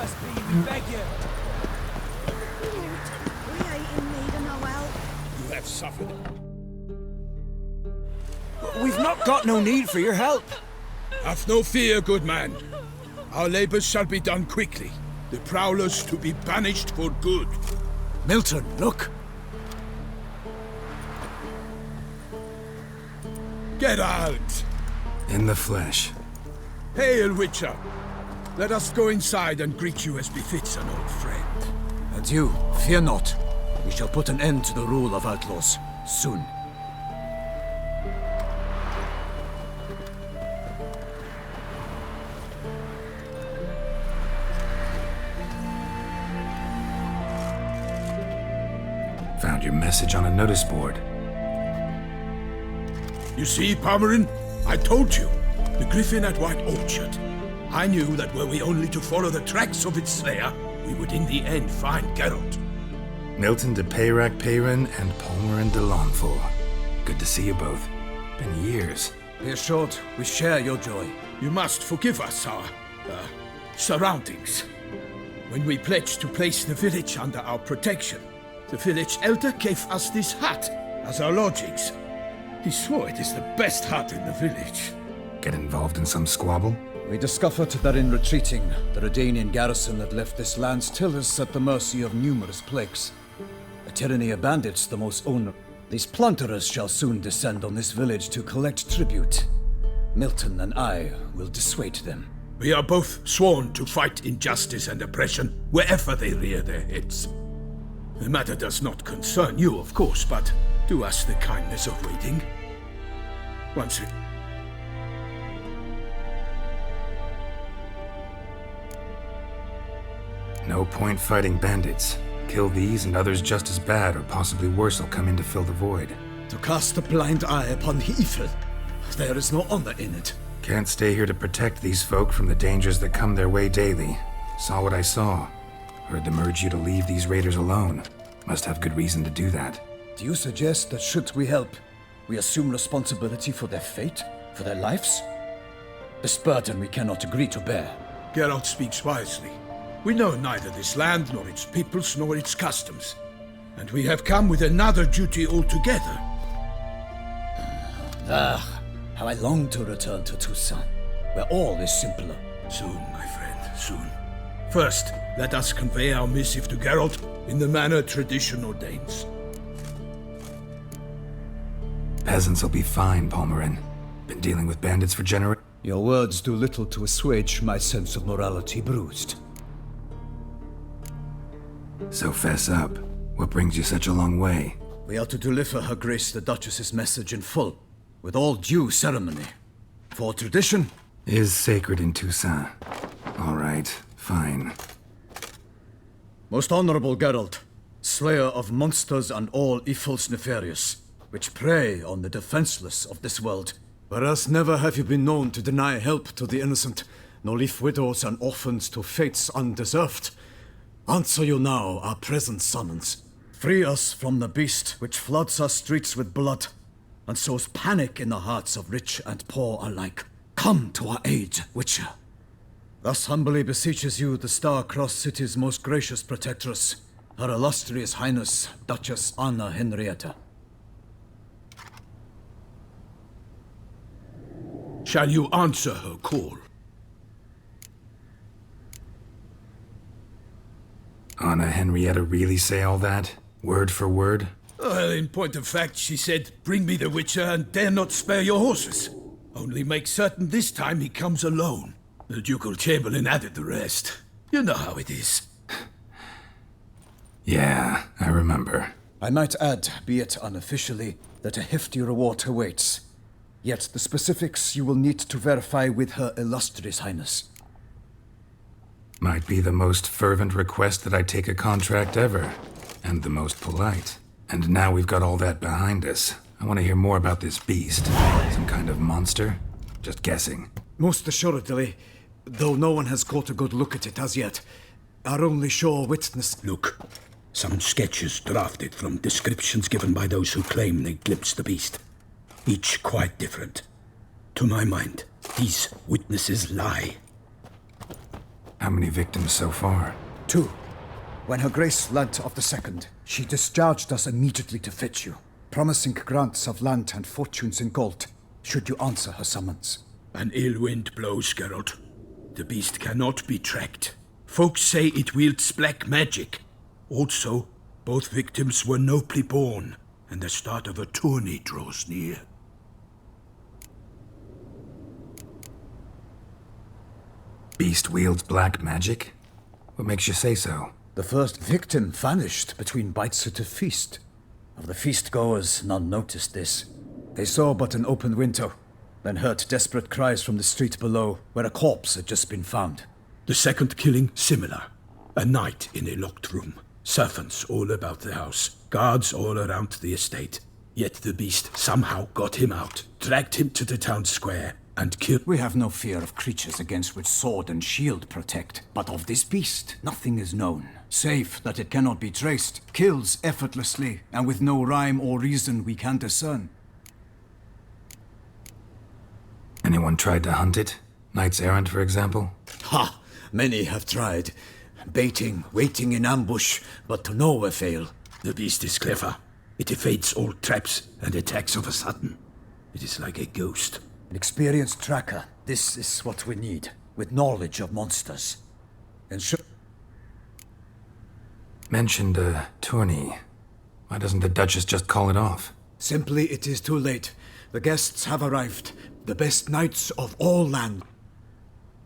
us be, we beg you. We ain't in need of no help. You have suffered. We've not got no need for your help. Have no fear, good man. Our labors shall be done quickly. The prowlers to be banished for good. Milton, look. Geralt! In the flesh. Hail, Witcher! Let us go inside and greet you as befits an old friend. And you, fear not. We shall put an end to the rule of outlaws, soon. Found your message on a notice board. You see, Palmerin? I told you. The griffin at White Orchard. I knew that were we only to follow the tracks of its slayer, we would in the end find Geralt. Milton de Peyrac Peyran and Palmerin de Launfal. Good to see you both. Been years. Be assured, we share your joy. You must forgive us our, surroundings. When we pledged to place the village under our protection, the village elder gave us this hut as our lodgings. He swore it is the best hut in the village. Get involved in some squabble? We discovered that in retreating, the Redanian garrison that left this land still is at the mercy of numerous plagues. A tyranny of bandits, the most owner. These plunderers shall soon descend on this village to collect tribute. Milton and I will dissuade them. We are both sworn to fight injustice and oppression wherever they rear their heads. The matter does not concern you, of course, but do us the kindness of waiting. Once it... No point fighting bandits. Kill these and others just as bad or possibly worse will come in to fill the void. To cast a blind eye upon the evil, there is no honor in it. Can't stay here to protect these folk from the dangers that come their way daily. Saw what I saw. Heard them urge you to leave these raiders alone. Must have good reason to do that. Do you suggest that should we help, we assume responsibility for their fate, for their lives? This burden we cannot agree to bear. Geralt speaks wisely. We know neither this land, nor its peoples, nor its customs. And we have come with another duty altogether. How I long to return to Toussaint, where all is simpler. Soon, my friend, soon. First, let us convey our missive to Geralt in the manner tradition ordains. Peasants will be fine, Palmerin. Been dealing with bandits for generations. Your words do little to assuage my sense of morality bruised. So fess up. What brings you such a long way? We are to deliver Her Grace the Duchess's message in full, with all due ceremony. For tradition is sacred in Toussaint. All right, fine. Most honorable Geralt, slayer of monsters and all evils nefarious, which prey on the defenseless of this world. Whereas never have you been known to deny help to the innocent, nor leave widows and orphans to fates undeserved. Answer you now our present summons. Free us from the beast which floods our streets with blood, and sows panic in the hearts of rich and poor alike. Come to our aid, Witcher. Thus humbly beseeches you the Star-Crossed City's most gracious protectress, Her Illustrious Highness, Duchess Anna Henrietta. Shall you answer her call? Anna Henrietta really say all that? Word for word? Well, in point of fact, she said, bring me the Witcher and dare not spare your horses. Only make certain this time he comes alone. The Ducal Chamberlain added the rest. You know how it is. Yeah, I remember. I might add, be it unofficially, that a hefty reward awaits. Yet the specifics you will need to verify with Her Illustrious Highness. Might be the most fervent request that I take a contract ever. And the most polite. And now we've got all that behind us. I want to hear more about this beast. Some kind of monster? Just guessing. Most assuredly, though no one has caught a good look at it as yet. Our only sure witness... Look, some sketches drafted from descriptions given by those who claim they glimpsed the beast. Each quite different. To my mind, these witnesses lie. How many victims so far? 2. When Her Grace learnt of the second, she discharged us immediately to fetch you, promising grants of land and fortunes in gold, should you answer her summons. An ill wind blows, Geralt. The beast cannot be tracked. Folks say it wields black magic. Also, both victims were nobly born, and the start of a tourney draws near. Beast wields black magic? What makes you say so? The first victim vanished between bites at a feast. Of the feast-goers, none noticed this. They saw but an open window, then heard desperate cries from the street below, where a corpse had just been found. The second killing, similar. A night in a locked room. Servants all about the house. Guards all around the estate. Yet the beast somehow got him out, dragged him to the town square, and killed... We have no fear of creatures against which sword and shield protect. But of this beast, nothing is known, save that it cannot be traced, kills effortlessly, and with no rhyme or reason we can discern. Anyone tried to hunt it? Knights errant, for example? Ha! Many have tried. Baiting, waiting in ambush, but to no avail. The beast is clever. It evades all traps and attacks of a sudden. It is like a ghost. An experienced tracker. This is what we need, with knowledge of monsters. Mentioned a tourney. Why doesn't the Duchess just call it off? Simply, it is too late. The guests have arrived. The best knights of all land.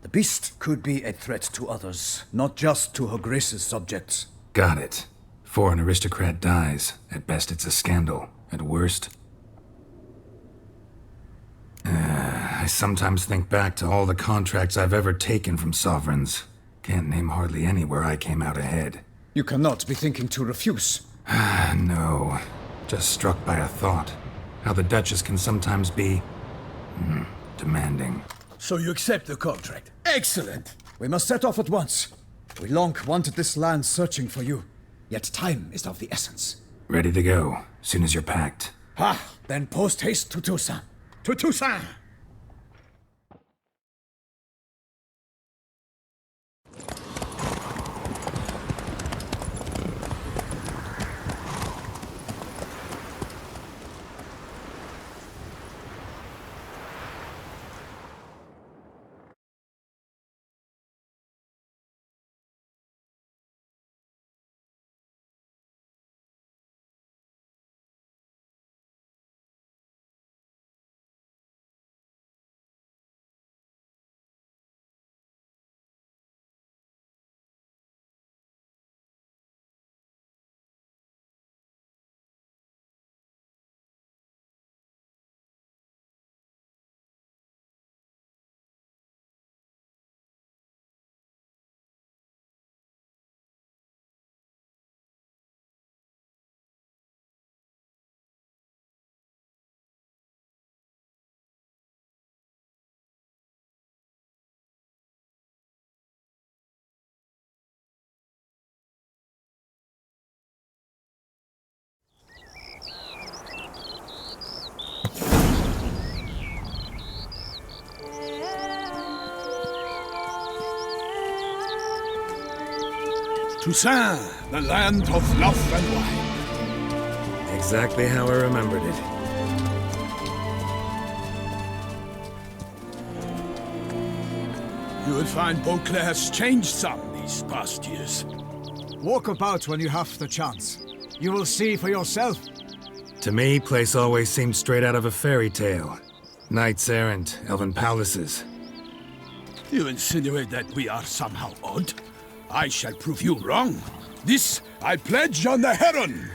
The beast could be a threat to others, not just to Her Grace's subjects. Got it. Before an aristocrat dies, at best it's a scandal. At worst... I sometimes think back to all the contracts I've ever taken from sovereigns. Can't name hardly any where I came out ahead. You cannot be thinking to refuse. No. Just struck by a thought. How the Duchess can sometimes be... demanding. So you accept the contract. Excellent! We must set off at once. We long wanted this land searching for you. Yet time is of the essence. Ready to go, soon as you're packed. Ha! Then post haste to Toussaint. To Toussaint! Toussaint, the land of love and wine. Exactly how I remembered it. You will find Beauclair's changed some these past years. Walk about when you have the chance. You will see for yourself. To me, place always seemed straight out of a fairy tale. Knights errant, elven palaces. You insinuate that we are somehow odd? I shall prove you wrong. This I pledge on the Heron.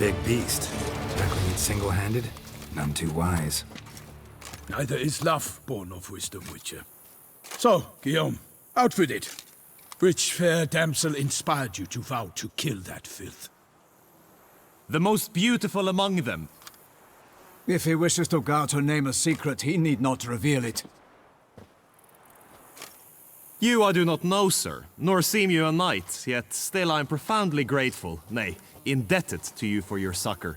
big beast. Tackling it single-handed? None too wise. Neither is love born of wisdom, Witcher. So, Guillaume, out with it. Which fair damsel inspired you to vow to kill that filth? The most beautiful among them. If he wishes to guard her name a secret, he need not reveal it. You I do not know, sir, nor seem you a knight, yet still I am profoundly grateful, nay, indebted to you for your succor.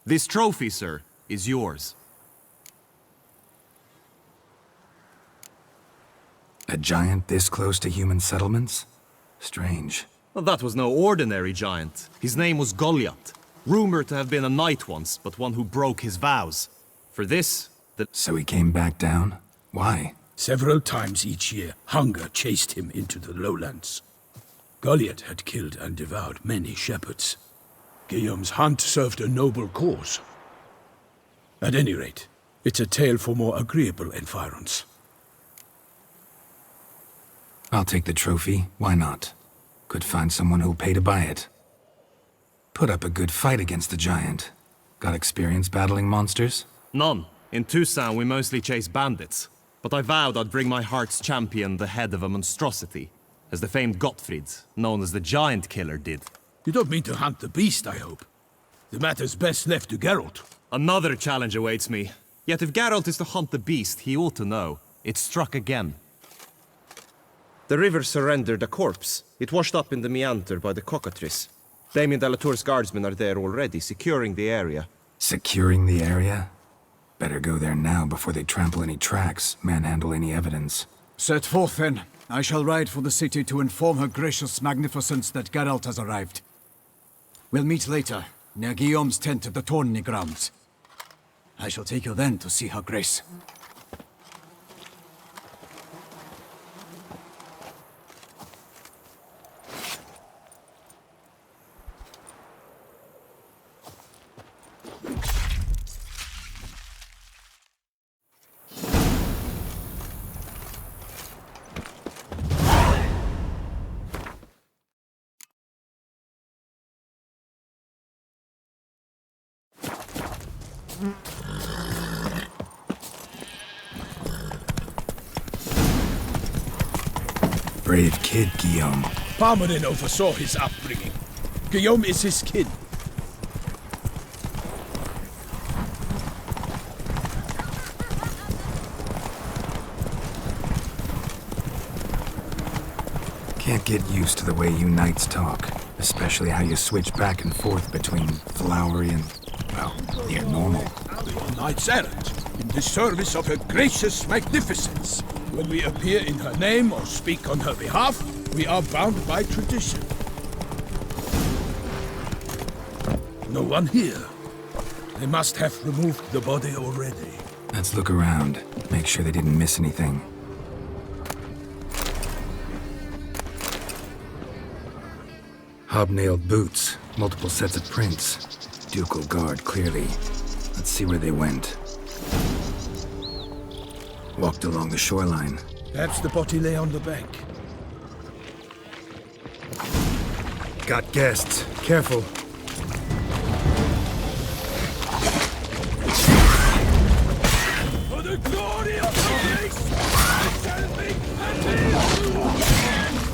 This trophy, sir, is yours. A giant this close to human settlements? Strange. Well, that was no ordinary giant. His name was Goliath, rumored to have been a knight once, but one who broke his vows. For this, So he came back down? Why? Several times each year, hunger chased him into the lowlands. Goliath had killed and devoured many shepherds. Guillaume's hunt served a noble cause. At any rate, it's a tale for more agreeable environs. I'll take the trophy. Why not? Could find someone who'll pay to buy it. Put up a good fight against the giant. Got experience battling monsters? none. In Toussaint we mostly chase bandits. But I vowed I'd bring my heart's champion the head of a monstrosity, as the famed Gottfried, known as the Giant Killer, did. You don't mean to hunt the beast, I hope. The matter's best left to Geralt. Another challenge awaits me. Yet if Geralt is to hunt the beast, he ought to know. It struck again. The river surrendered a corpse. It washed up in the meander by the cockatrice. Damien de la Tour's guardsmen are there already, securing the area. Securing the area? Better go there now before they trample any tracks, manhandle any evidence. Set forth, then. I shall ride for the city to inform her gracious magnificence that Geralt has arrived. We'll meet later, near Guillaume's tent at the Tourney grounds. I shall take you then to see her grace. Brave kid, Guillaume. Parmanin oversaw his upbringing. Guillaume is his kin. Can't get used to the way you knights talk, especially how you switch back and forth between flowery and, well, near normal. We are knights errant, in the service of her gracious magnificence. When we appear in her name or speak on her behalf, we are bound by tradition. No one here. They must have removed the body already. Let's look around, make sure they didn't miss anything. Hobnailed boots, multiple sets of prints. Ducal guard, clearly. Let's see where they went. Walked along the shoreline. Perhaps the body lay on the bank. Got guests. Careful. For the glory of the race, tell me and live!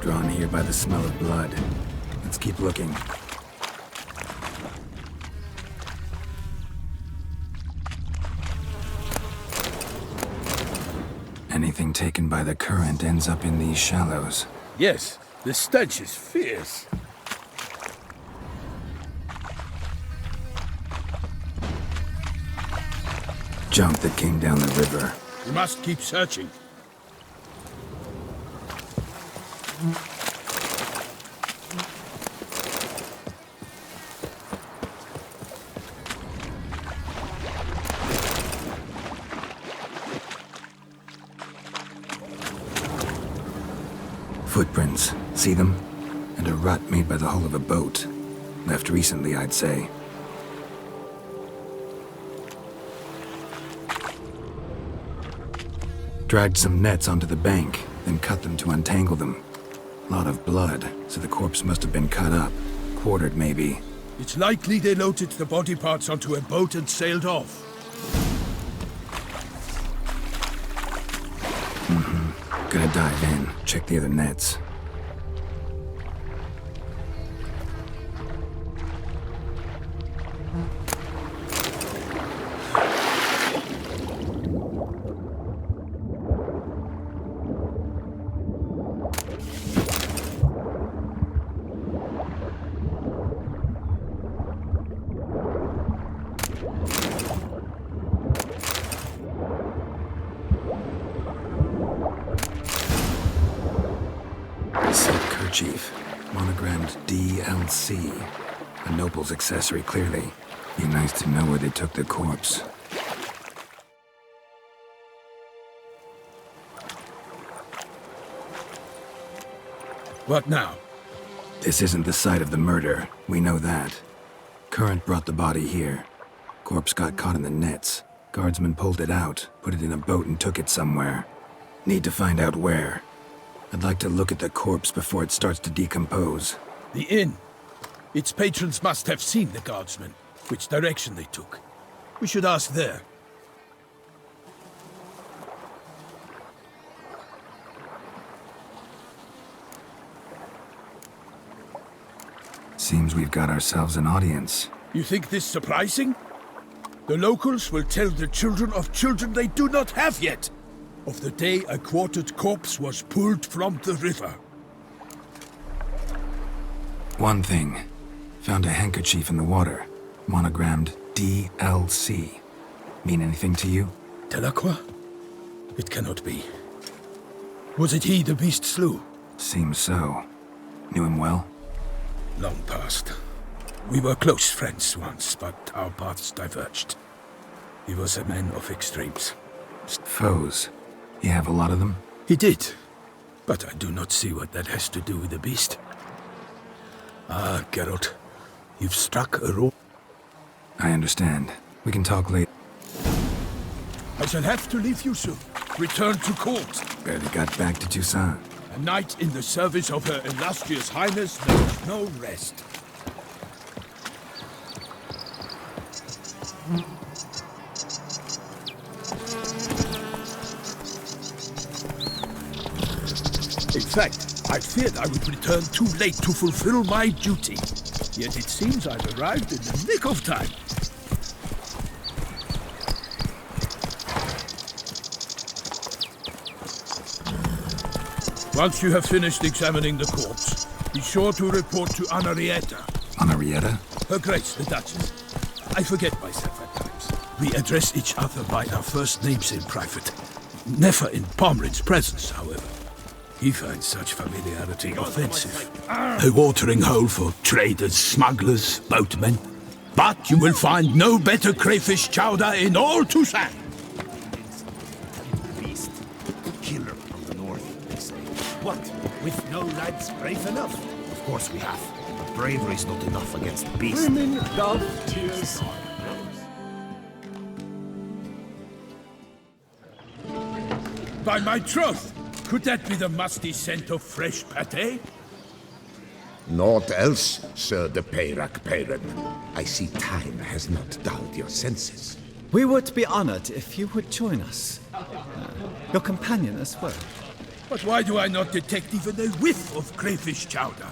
Drawn here by the smell of blood. Let's keep looking. Anything taken by the current ends up in these shallows. Yes, the stench is fierce. junk that came down the river. We must keep searching. Footprints. See them? And a rut made by the hull of a boat. Left recently, I'd say. Dragged some nets onto the bank, then cut them to untangle them. Lot of blood, so the corpse must have been cut up. Quartered, maybe. It's likely they loaded the body parts onto a boat and sailed off. Gotta dive in, check the other nets. Silk kerchief, monogrammed DLC. A noble's accessory, clearly. Be nice to know where they took the corpse. What now? This isn't the site of the murder. We know that. Current brought the body here. Corpse got caught in the nets. Guardsmen pulled it out, put it in a boat and took it somewhere. Need to find out where. I'd like to look at the corpse before it starts to decompose. The inn. Its patrons must have seen the guardsmen, which direction they took. We should ask there. Seems we've got ourselves an audience. You think this surprising? The locals will tell the children of children they do not have yet, of the day a quartered corpse was pulled from the river. One thing. Found a handkerchief in the water. Monogrammed DLC. Mean anything to you? Delacroix? It cannot be. Was it he the beast slew? Seems so. Knew him well? Long past. We were close friends once, but our paths diverged. He was a man of extremes. Foes. You have a lot of them? He did, but I do not see what that has to do with the beast. Ah, Geralt, you've struck a rope. I understand. We can talk later. I shall have to leave you soon. Return to court. Barely got back to Toussaint. A knight in the service of Her Illustrious Highness knows no rest. In fact, I feared I would return too late to fulfill my duty. Yet it seems I've arrived in the nick of time. Once you have finished examining the corpse, be sure to report to Anarietta. Anarietta? Her Grace, the Duchess. I forget myself at times. We address each other by our first names in private. Never in Pomrin's presence, however. He finds such familiarity offensive. A watering hole for traders, smugglers, boatmen. But you will find no better crayfish chowder in all Toussaint. Beast. Killer from the north, they say. What? With no lads brave enough? Of course we have. But bravery's not enough against the beast. Women love tears. By my troth, could that be the musty scent of fresh pâté? Naught else, Sir de Peyrac Peyran. I see time has not dulled your senses. We would be honored if you would join us. Your companion as well. But why do I not detect even a whiff of crayfish chowder?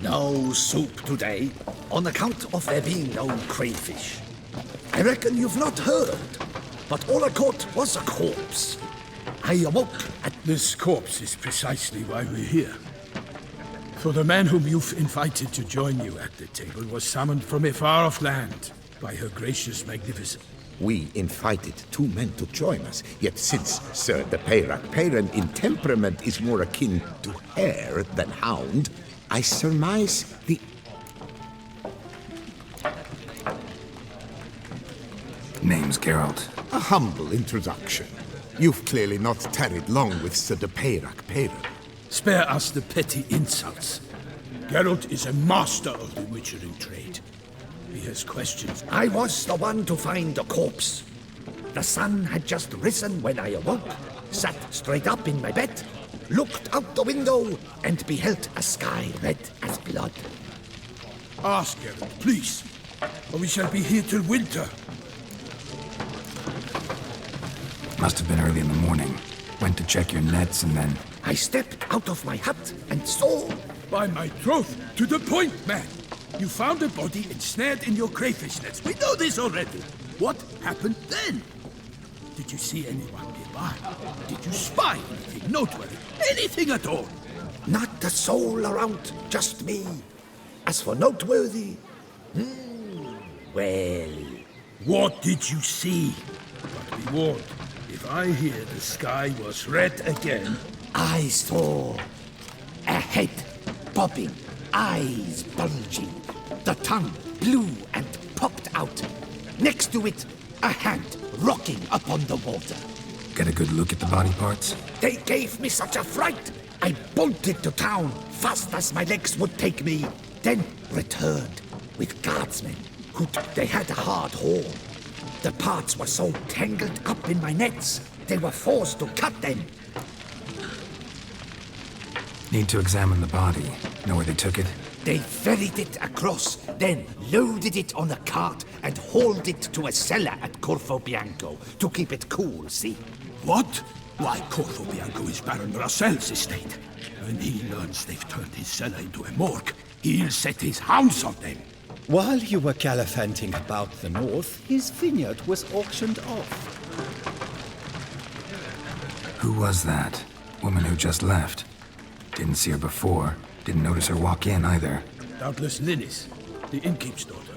No soup today, on account of there being no crayfish. I reckon you've not heard, but all I caught was a corpse. I awoke at... This corpse is precisely why we're here. For the man whom you've invited to join you at the table was summoned from a far-off land by her gracious magnificence. We invited 2 men to join us, yet since Sir de Peyrac Peyren in temperament is more akin to hare than hound, I surmise the... Name's Geralt. A humble introduction. You've clearly not tarried long with Sir de Peyrac Peyren. Spare us the petty insults. Geralt is a master of the witchering trade. He has questions. I was the one to find the corpse. The sun had just risen when I awoke, sat straight up in my bed, looked out the window, and beheld a sky red as blood. Ask Geralt, please, or we shall be here till winter. Must have been early in the morning. Went to check your nets and then... I stepped out of my hut and saw... By my troth, to the point, man! You found a body ensnared in your crayfish nets. We know this already. What happened then? Did you see anyone nearby? Did you spy anything noteworthy? Anything at all? Not a soul around, just me. As for noteworthy... well... What did you see? But be warned, if I hear the sky was red again... I saw a head bobbing, eyes bulging, the tongue blue and popped out. Next to it, a hand rocking upon the water. Get a good look at the body parts? They gave me such a fright. I bolted to town fast as my legs would take me, then returned with guardsmen. They had a hard haul. The parts were so tangled up in my nets, they were forced to cut them. Need to examine the body. Know where they took it? They ferried it across, then loaded it on a cart and hauled it to a cellar at Corvo Bianco to keep it cool, see? What? Why, Corvo Bianco is Baron Rossel's estate. When he learns they've turned his cellar into a morgue, he'll set his hounds on them. While you were gallivanting about the north, his vineyard was auctioned off. Who was that? Woman who just left. Didn't see her before. Didn't notice her walk in either. Doubtless Lilith, the innkeep's daughter.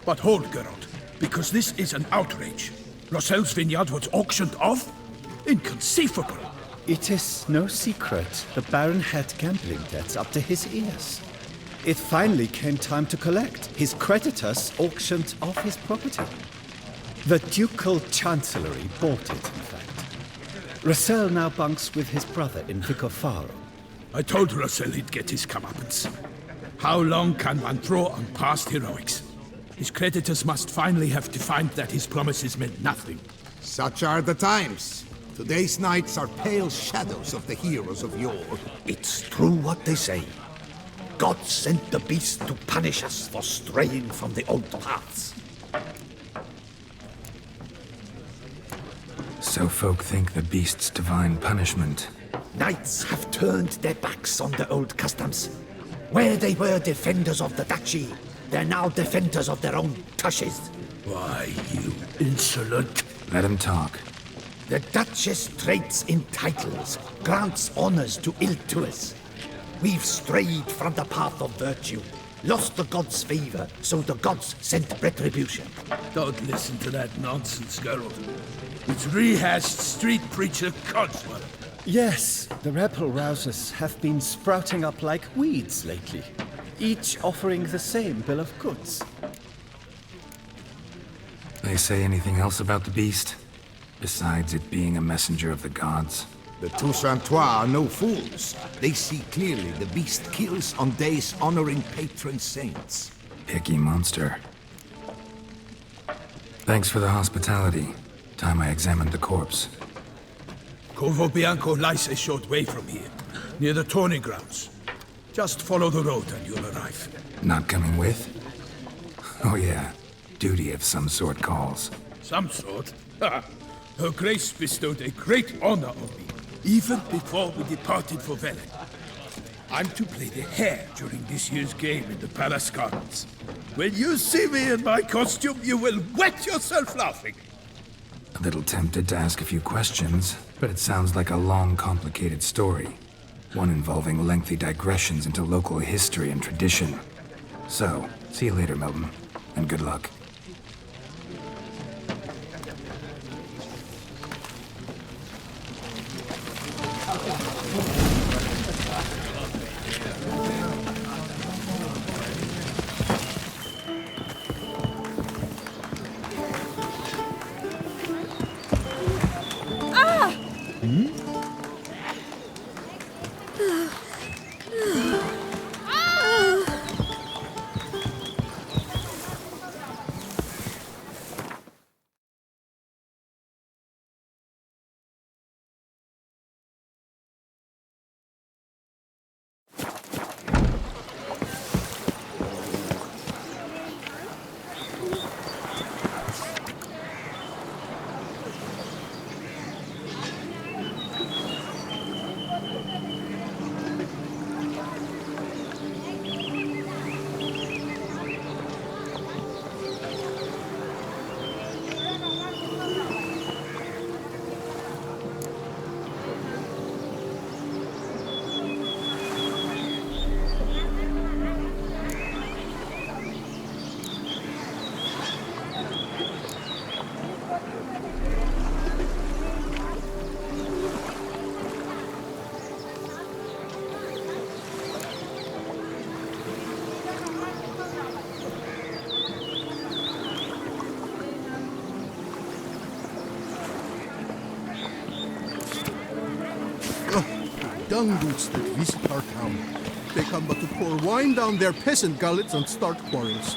But hold, Geralt, because this is an outrage. Rossel's vineyard was auctioned off? Inconceivable! It is no secret the Baron had gambling debts up to his ears. It finally came time to collect. His creditors auctioned off his property. The Ducal Chancellery bought it, in fact. Rossel now bunks with his brother in Vicofaro. I told Rossel he'd get his comeuppance. How long can one draw on past heroics? His creditors must finally have defined that his promises meant nothing. Such are the times. Today's knights are pale shadows of the heroes of yore. It's true what they say. God sent the beast to punish us for straying from the old paths. So folk think the beast's divine punishment. Knights have turned their backs on the old customs. Where they were defenders of the duchy, they're now defenders of their own tushes. Why, you insolent... Let him talk. The Duchess trades in titles, grants honors to ill-doers. We've strayed from the path of virtue, lost the gods' favor, so the gods sent retribution. Don't listen to that nonsense, Geralt. It's rehashed street preacher codswallop. Yes, the rebel rousers have been sprouting up like weeds lately, each offering the same bill of goods. They say anything else about the beast? Besides it being a messenger of the gods? The Toussaintois are no fools. They see clearly the beast kills on days honoring patron saints. Picky monster. Thanks for the hospitality. Time I examined the corpse. Corvo Bianco lies a short way from here, near the tourney grounds. Just follow the road and you'll arrive. Not coming with? Oh yeah, duty of some sort calls. Some sort? Her Grace bestowed a great honor on me, even before we departed for Velen. I'm to play the hare during this year's game in the Palace Gardens. When you see me in my costume, you will wet yourself laughing. A little tempted to ask a few questions, but it sounds like a long, complicated story. One involving lengthy digressions into local history and tradition. So, see you later, Milton, and good luck. dung boots that visit our town. They come but to pour wine down their peasant gullets and start quarrels.